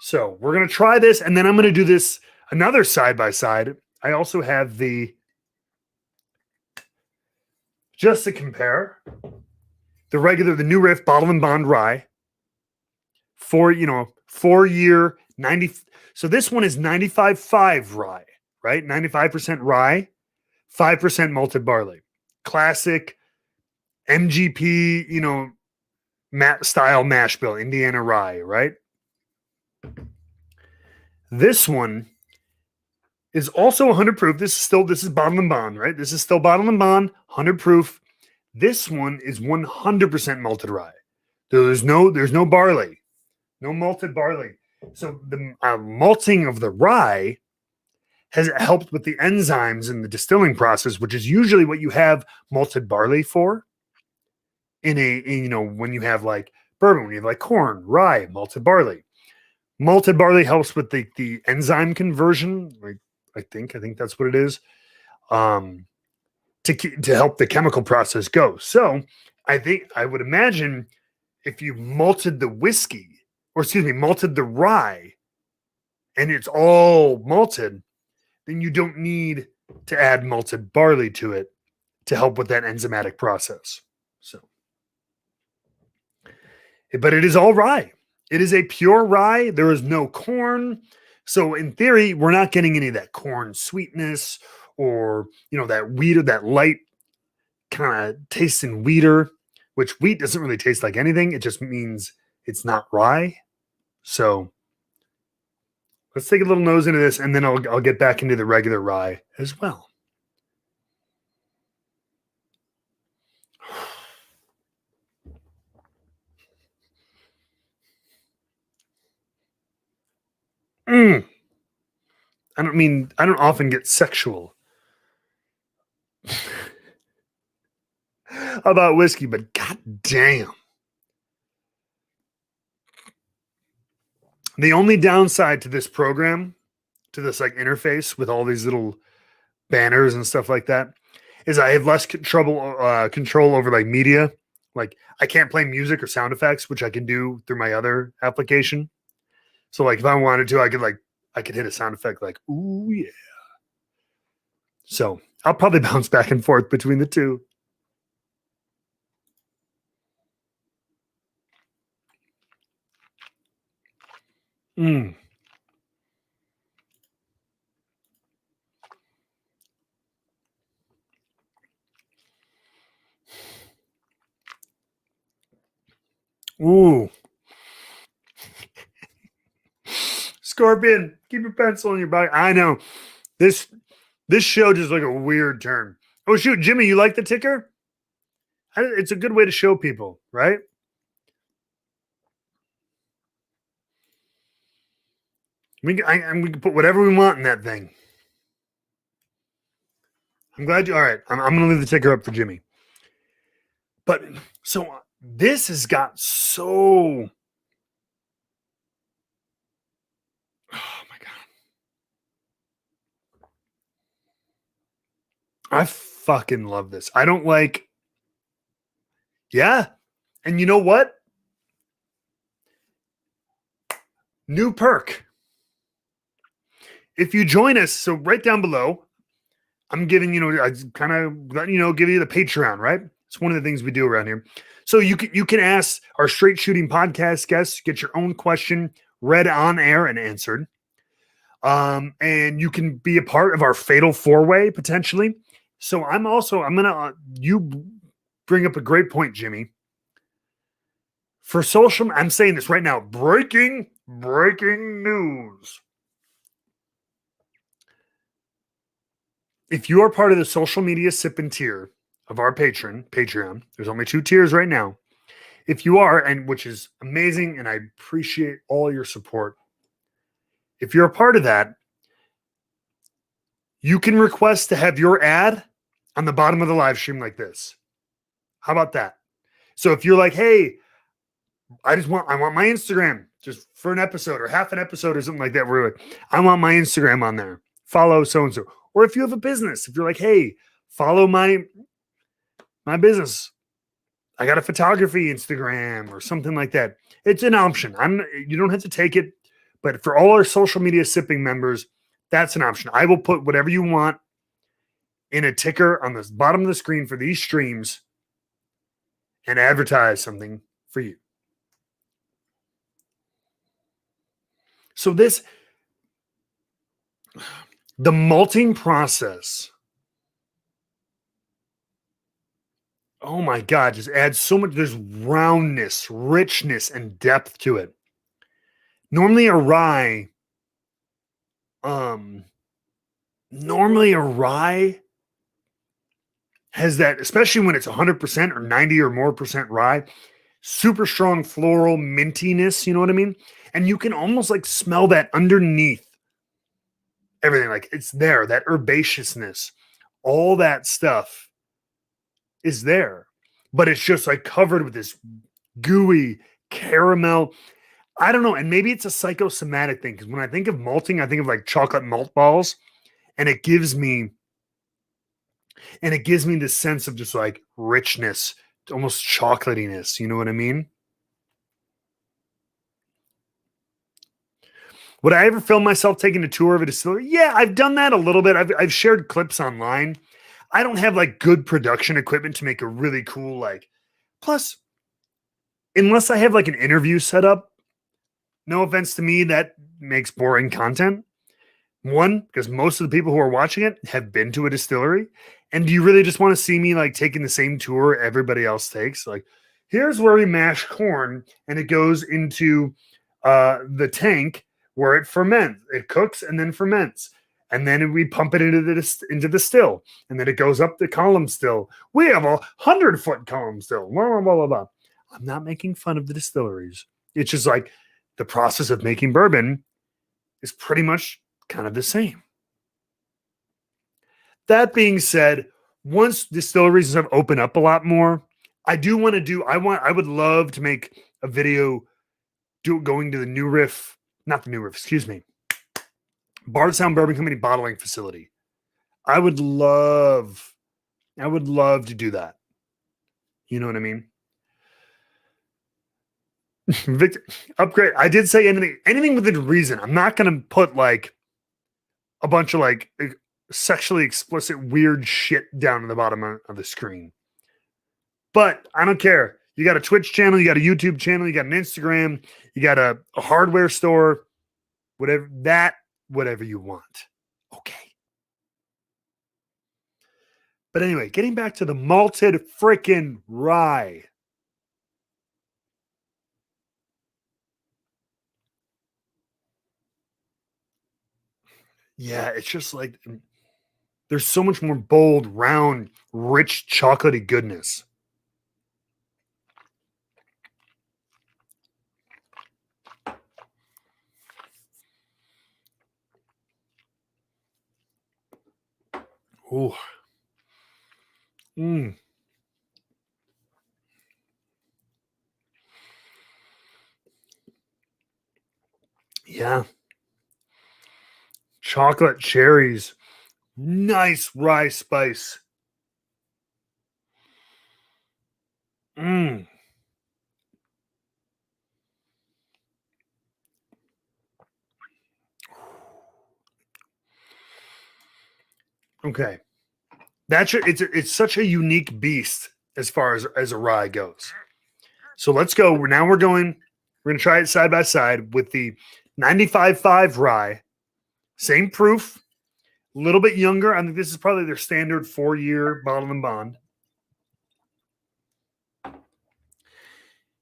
So we're going to try this, and then I'm going to do this another side-by-side. I also have just to compare, the new Riff Bottle and Bond Rye. 4 year, 90. So this one is 95.5 rye, right? 95% rye, 5% malted barley. Classic MGP, style mash bill, Indiana rye, right? This one is also 100 proof. This is Bottle and Bond, right? This is still Bottle and Bond, 100 proof. This one is 100% malted rye. There's no barley, no malted barley. So the malting of the rye has helped with the enzymes in the distilling process, which is usually what you have malted barley for. When you have like bourbon, when you have like corn, rye, malted barley. Malted barley helps with the enzyme conversion. Like I think that's what it is. To help the chemical process go. So I would imagine if you malted the malted the rye, and it's all malted, then you don't need to add malted barley to it to help with that enzymatic process. So, but it is all rye. It is a pure rye. There is no corn. So in theory, we're not getting any of that corn sweetness or, that wheat or that light kind of taste in wheater, which wheat doesn't really taste like anything. It just means it's not rye. So let's take a little nose into this, and then I'll get back into the regular rye as well. I don't often get sexual about whiskey, but goddamn. The only downside to this program, to this like interface with all these little banners and stuff like that, is I have less control over like media. Like I can't play music or sound effects, which I can do through my other application. So like if I wanted to, I could hit a sound effect like, ooh yeah. So I'll probably bounce back and forth between the two. Ooh. Scorpion, keep your pencil in your bag. I know. This show just like a weird turn. Oh shoot, Jimmy, you like the ticker? It's a good way to show people, right? We can put whatever we want in that thing. I'm glad you. All right, I'm going to leave the ticker up for Jimmy. But so this has got so. Oh my god! I fucking love this. I don't like. Yeah, and you know what? New perk. If you join us, so right down below, I'm giving I kind of letting give you the Patreon, right? It's one of the things we do around here. So you can ask our straight shooting podcast guests, get your own question read on air and answered. And you can be a part of our fatal 4-way potentially. So you bring up a great point, Jimmy. For social, I'm saying this right now, breaking news. If you are part of the social media sipping tier of our Patreon, there's only 2 tiers right now. if you are, and which is amazing, and I appreciate all your support. If you're a part of that, you can request to have your ad on the bottom of the live stream like this. How about that? So if you're like, hey, I want my Instagram just for an episode or half an episode or something like that, where I want my Instagram on there. Follow so-and-so. Or if you have a business, if you're like, hey, follow my business. I got a photography Instagram or something like that. It's an option. You don't have to take it, but for all our social media sipping members, that's an option. I will put whatever you want in a ticker on the bottom of the screen for these streams and advertise something for you. So the malting process, oh my God, just adds so much. There's roundness, richness, and depth to it. Normally a rye has that, especially when it's 100% or 90 or more percent rye, super strong floral mintiness, you know what I mean? And you can almost like smell that underneath everything. Like it's there, that herbaceousness, all that stuff is there, but it's just like covered with this gooey caramel. I don't know. And maybe it's a psychosomatic thing. Because when I think of malting, I think of like chocolate malt balls, and it gives me this sense of just like richness, almost chocolatiness. You know what I mean? Would I ever film myself taking a tour of a distillery? Yeah, I've done that a little bit. I've shared clips online. I don't have like good production equipment to make a really cool, like, plus, unless I have like an interview set up, no offense to me, that makes boring content. One, because most of the people who are watching it have been to a distillery. And do you really just want to see me like taking the same tour everybody else takes? Like, here's where we mash corn and it goes into the tank where it ferments. It cooks and then ferments. And then we pump it into the still. And then it goes up the column still. We have 100-foot column still. Blah, blah, blah, blah, blah. I'm not making fun of the distilleries. It's just like the process of making bourbon is pretty much kind of the same. That being said, once distilleries have opened up a lot more, I would love to make a video going to the new Riff, not the new Riff, excuse me, Bardstown Bourbon Company bottling facility. I would love to do that. You know what I mean? Victor, upgrade. I did say anything within reason. I'm not going to put like a bunch of like sexually explicit weird shit down at the bottom of the screen. But I don't care. You got a Twitch channel, you got a YouTube channel, you got an Instagram, you got a hardware store, whatever you want. Okay. But anyway, getting back to the malted freaking rye. Yeah, it's just like there's so much more bold, round, rich, chocolatey goodness. Ooh. Mm. Yeah. Chocolate cherries. Nice rye spice. Mm. Okay. It's such a unique beast as far as a rye goes. So let's go. We're going to try it side by side with the 95.5 rye. Same proof, a little bit younger. I think this is probably their standard 4-year bottle and bond.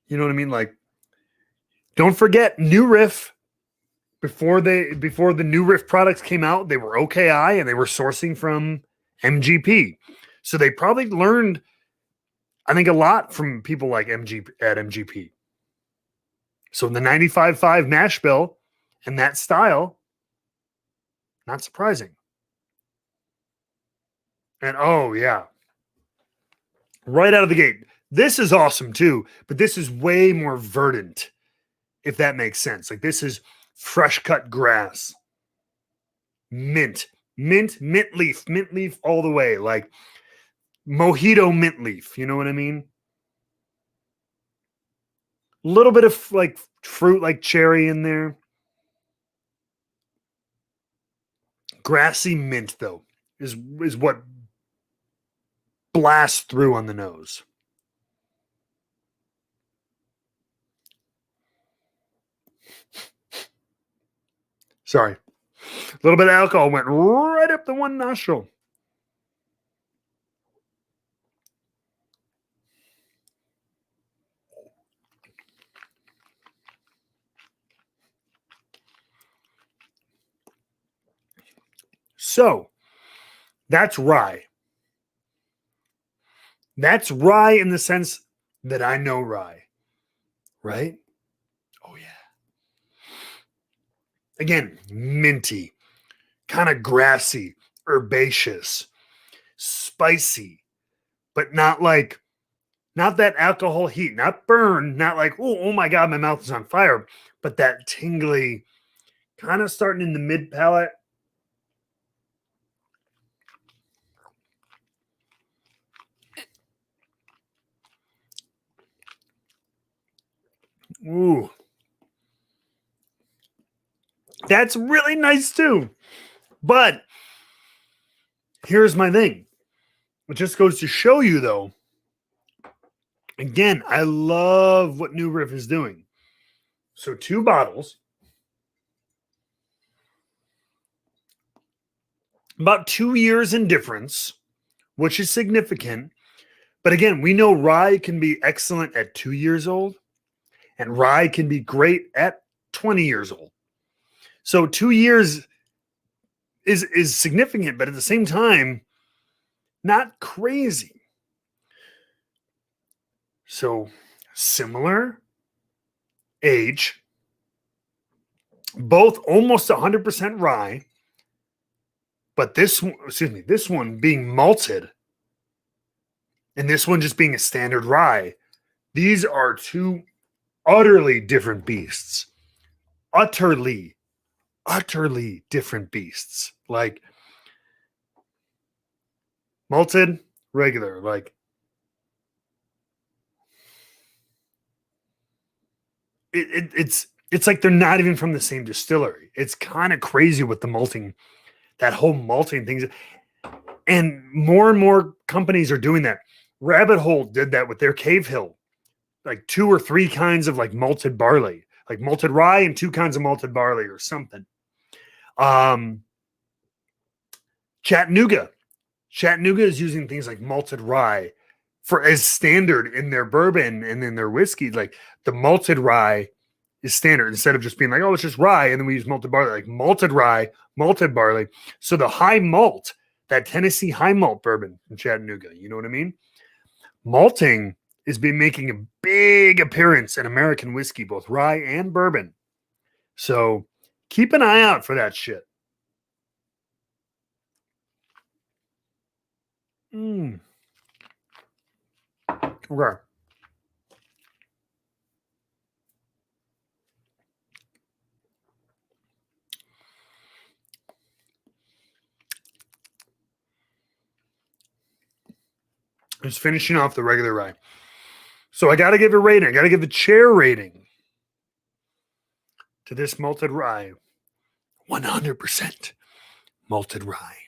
You know what I mean? Like, don't forget New Riff. Before the New Riff products came out, they were OKI and they were sourcing from MGP. So they probably learned, I think a lot from people like MGP. So the 95.5 mash bill and that style, not surprising. And oh yeah, right out of the gate. This is awesome too, but this is way more verdant, if that makes sense. Like this is fresh cut grass, mint leaf all the way, like mojito mint leaf. You know what I mean? A little bit of like fruit, like cherry in there. Grassy mint though is what blasts through on the nose. Sorry. A little bit of alcohol went right up the one nostril. So that's rye. That's rye in the sense that I know rye, right? Oh, yeah. Again, minty, kind of grassy, herbaceous, spicy, but not that alcohol heat, not burn, not like, oh my God, my mouth is on fire, but that tingly, kind of starting in the mid palate. Ooh. That's really nice too. But here's my thing. It just goes to show you, though. Again, I love what New Riff is doing. So 2 bottles, about 2 years in difference, which is significant. But again, we know rye can be excellent at 2 years old, and rye can be great at 20 years old. So 2 years is significant, but at the same time, not crazy. So similar age, both almost 100% rye, but this one being malted and this one just being a standard rye. These are 2 utterly different beasts. Utterly different beasts. Like malted, regular, like it's like they're not even from the same distillery. It's kind of crazy with the malting, that whole malting thing. And more companies are doing that. Rabbit Hole did that with their Cave Hill, like 2 or 3 kinds of like malted barley, like malted rye and 2 kinds of malted barley or something. Chattanooga is using things like malted rye for as standard in their bourbon and in their whiskey. Like the malted rye is standard instead of just being like, oh, it's just rye, and then we use malted barley, like malted rye, malted barley. So the high malt, that Tennessee high malt bourbon in Chattanooga, you know what I mean? Malting is been making a big appearance in American whiskey, both rye and bourbon. So keep an eye out for that shit. Okay. Just finishing off the regular rye. So I got to give a rating. I got to give a chair rating to this malted rye. 100% malted rye.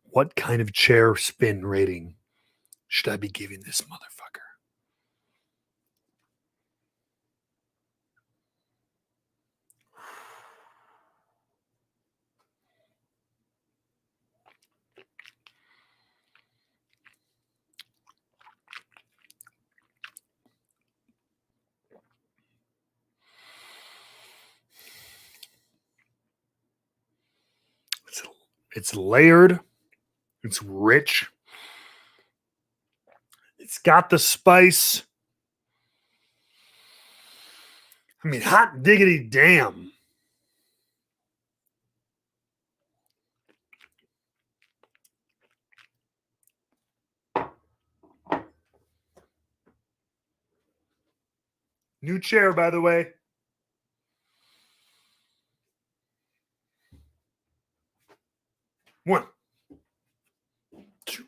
What kind of chair spin rating should I be giving this motherfucker? It's layered. It's rich. It's got the spice. I mean, hot diggity damn. New chair, by the way. One, two,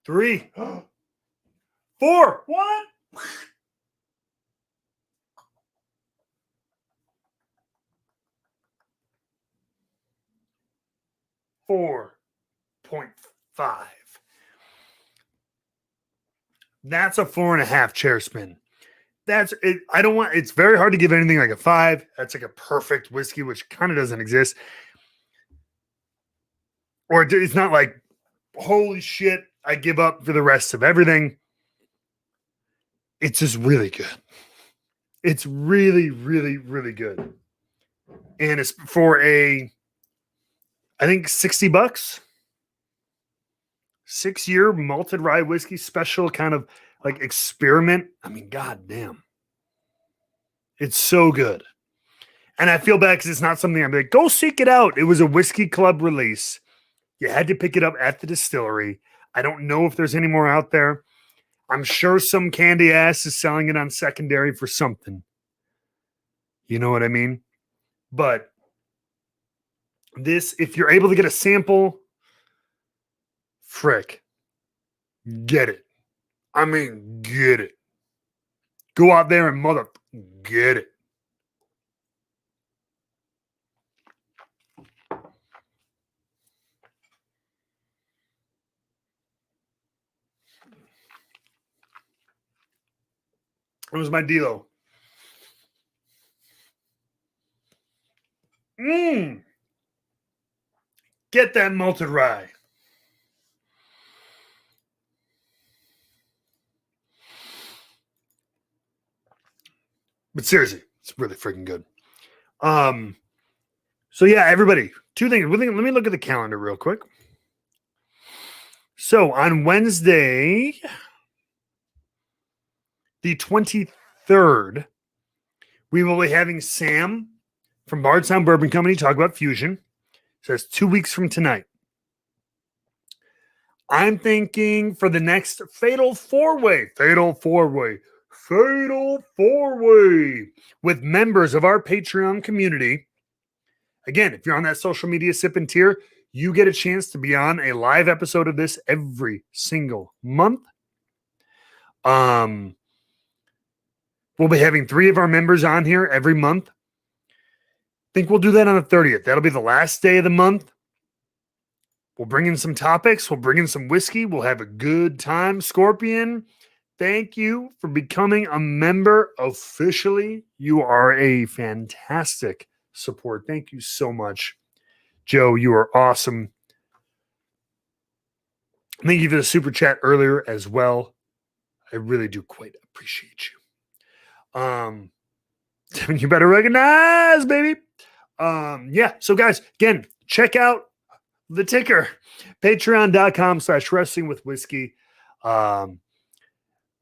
three, 4. What? $4.5. That's a 4.5 chair spin. That's it. I don't want, it's very hard to give anything like a 5. That's like a perfect whiskey, which kind of doesn't exist. Or it's not like, holy shit, I give up for the rest of everything. It's just really good. It's really, really, really good. And it's for I think $60. 6-year malted rye whiskey special kind of like experiment. I mean, goddamn. It's so good. And I feel bad because it's not something I'm like, go seek it out. It was a whiskey club release. You had to pick it up at the distillery. I don't know if there's any more out there. I'm sure some candy ass is selling it on secondary for something. You know what I mean? But this, if you're able to get a sample, frick, get it. I mean, get it. Go out there and get it. It was my dealo. Get that malted rye. But seriously, it's really freaking good. So yeah, everybody, 2 things. Let me look at the calendar real quick. So on Wednesday, the 23rd, we will be having Sam from Bardstown Bourbon Company talk about fusion. So that's 2 weeks from tonight. I'm thinking for the next fatal four-way with members of our Patreon community. Again, if you're on that social media sip and tier, you get a chance to be on a live episode of this every single month. We'll be having 3 of our members on here every month. I think we'll do that on the 30th. That'll be the last day of the month. We'll bring in some topics. We'll bring in some whiskey. We'll have a good time. Scorpion, thank you for becoming a member officially. You are a fantastic support. Thank you so much. Joe, you are awesome. Thank you for the super chat earlier as well. I really do quite appreciate you. You better recognize, baby. Yeah. So guys, again, check out the ticker, patreon.com/wrestling with whiskey.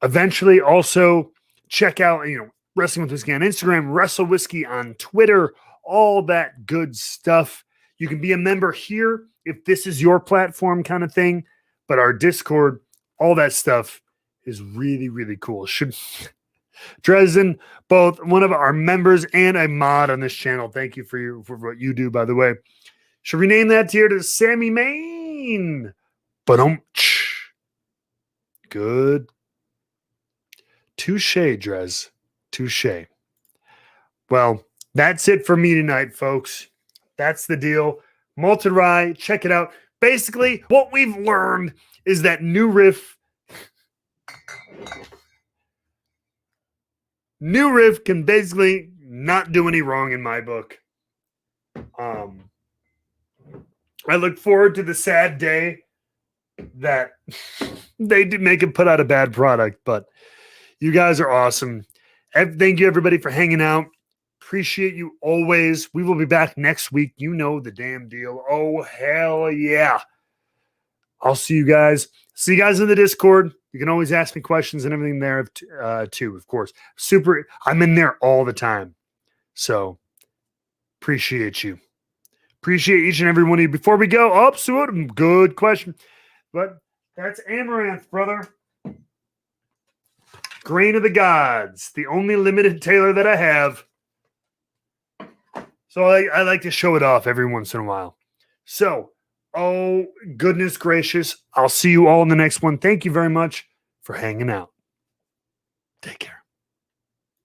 Eventually also check out, Wrestling with Whiskey on Instagram, Wrestle Whiskey on Twitter, all that good stuff. You can be a member here if this is your platform kind of thing, but our Discord, all that stuff is really, really cool. Dresden, both one of our members and a mod on this channel. Thank you for what you do, by the way. Should rename that tier to Sammy Main. Ba-dum-tsh. Good. Touche, Drez. Touche. Well, that's it for me tonight, folks. That's the deal. Malted Rye, check it out. Basically, what we've learned is that new Riff can basically not do any wrong in my book. I look forward to the sad day that they did make it put out a bad product, but you guys are awesome. Thank you, everybody, for hanging out. Appreciate you always. We will be back next week. You know the damn deal. Oh, hell yeah. I'll see you guys. See you guys in the Discord. You can always ask me questions and everything there too, of course. Super. I'm in there all the time. So appreciate you. Appreciate each and every one of you. Before we go, good question. But that's Amaranth, brother. Grain of the Gods, the only limited Taylor that I have. So I like to show it off every once in a while. So, oh, goodness gracious. I'll see you all in the next one. Thank you very much for hanging out. Take care.